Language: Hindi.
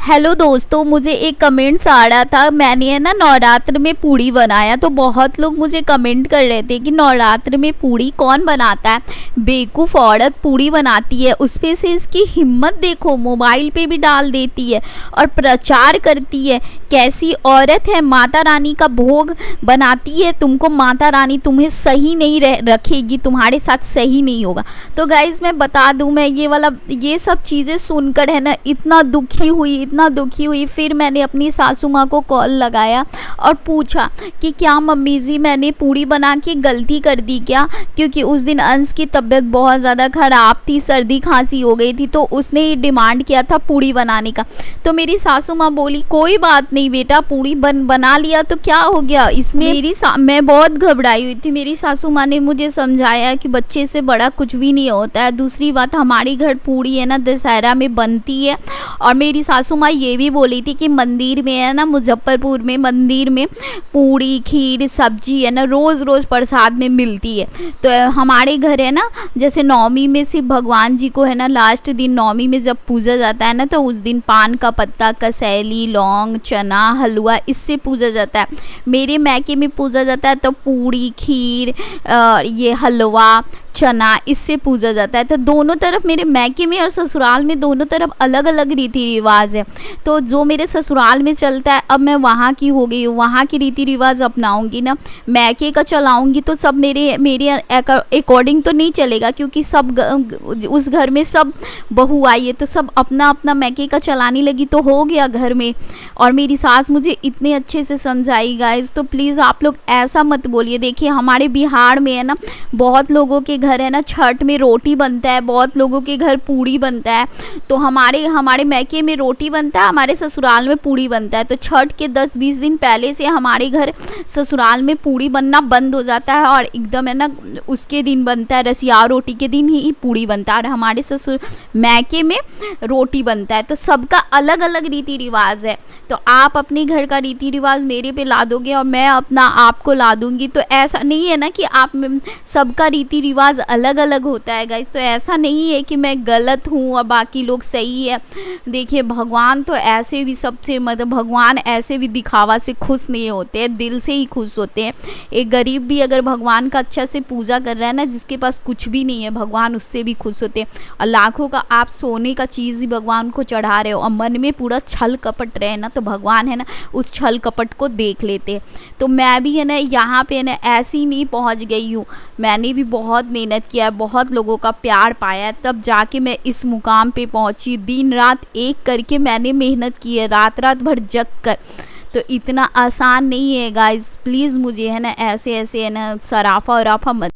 हेलो दोस्तों, मुझे एक कमेंट्स आ रहा था। मैंने है ना नवरात्र में पूड़ी बनाया, तो बहुत लोग मुझे कमेंट कर रहे थे कि नवरात्र में पूड़ी कौन बनाता है, बेवकूफ़ औरत पूड़ी बनाती है। उस पे से इसकी हिम्मत देखो, मोबाइल पे भी डाल देती है और प्रचार करती है। कैसी औरत है, माता रानी का भोग बनाती है। तुमको माता रानी तुम्हें सही नहीं रखेगी, तुम्हारे साथ सही नहीं होगा। तो गाइज़ मैं बता दूँ, मैं ये सब चीज़ें सुनकर है ना इतना दुखी हुई। फिर मैंने अपनी सासू माँ को कॉल लगाया और पूछा कि क्या मम्मी जी मैंने पूड़ी बना के गलती कर दी क्या, क्योंकि उस दिन अंश की तबीयत बहुत ज़्यादा ख़राब थी, सर्दी खांसी हो गई थी, तो उसने डिमांड किया था पूड़ी बनाने का। तो मेरी सासू माँ बोली कोई बात नहीं बेटा, पूड़ी बना लिया तो क्या हो गया इसमें। मैं बहुत घबराई हुई थी। मेरी सासू माँ ने मुझे समझाया कि बच्चे से बड़ा कुछ भी नहीं होता है। दूसरी बात, हमारे घर पूड़ी है ना दशहरा में बनती है। और मेरी सासू माँ ये भी बोली थी कि मंदिर में है ना, मुजफ्फरपुर में मंदिर में पूड़ी खीर सब्जी है ना रोज़ रोज़ प्रसाद में मिलती है। तो हमारे घर है ना, जैसे नवमी में सिर्फ भगवान जी को है ना लास्ट दिन नवमी में जब पूजा जाता है ना, तो उस दिन पान का पत्ता, कसैली, लौंग, चना, हलवा इससे पूजा जाता है। मेरे मैके में पूजा जाता है तो पूड़ी खीर ये हलवा चना इससे पूजा जाता है। तो दोनों तरफ, मेरे मैके में और ससुराल में दोनों तरफ अलग अलग रीति रिवाज है। तो जो मेरे ससुराल में चलता है, अब मैं वहाँ की हो गई हूँ, वहाँ की रीति रिवाज अपनाऊंगी ना। मैके का चलाऊंगी तो सब मेरे अकॉर्डिंग तो नहीं चलेगा, क्योंकि सब उस घर में सब बहू आई है तो सब अपना अपना मैके का चलाने लगी तो हो गया घर में। और मेरी सास मुझे इतने अच्छे से समझाई गाइज। तो प्लीज़ आप लोग ऐसा मत बोलिए। देखिए हमारे बिहार में है ना बहुत लोगों के घर है ना छठ में रोटी बनता है, बहुत लोगों के घर पूड़ी बनता है। तो हमारे मैके में रोटी बनता है, हमारे ससुराल में पूड़ी बनता है। तो छठ के 10-20 दिन पहले से हमारे घर ससुराल में पूड़ी बनना बंद हो जाता है और एकदम है ना उसके दिन बनता है, रसिया रोटी के दिन ही पूड़ी बनता है और हमारे ससुर मैके में रोटी बनता है। तो सबका अलग अलग रीति रिवाज है। तो आप अपने घर का रीति रिवाज मेरे पे ला दोगे और मैं अपना आपको ला दूंगी। तो ऐसा नहीं है ना कि आप सबका रीति रिवाज अलग अलग होता है गाइस। तो ऐसा नहीं है कि मैं गलत हूँ और बाकी लोग सही है। देखिए भगवान तो ऐसे भी सबसे मतलब भगवान ऐसे भी दिखावा से खुश नहीं होते हैं, दिल से ही खुश होते हैं। एक गरीब भी अगर भगवान का अच्छा से पूजा कर रहा है ना, जिसके पास कुछ भी नहीं है, भगवान उससे भी खुश होते हैं। और लाखों का आप सोने का चीज़ ही भगवान को चढ़ा रहे हो और मन में पूरा छल कपट रहे ना, तो भगवान है ना उस छल कपट को देख लेते हैं। तो मैं भी है ना यहाँ पे है ना ऐसी नहीं पहुँच गई हूँ। मैंने भी बहुत मेहनत किया है, बहुत लोगों का प्यार पाया है, तब जाके मैं इस मुकाम पे पहुंची। दिन रात एक करके मैंने मेहनत की है, रात रात भर जग कर। तो इतना आसान नहीं है गाइस। प्लीज़ मुझे है ना ऐसे है ना सराफा वराफा मत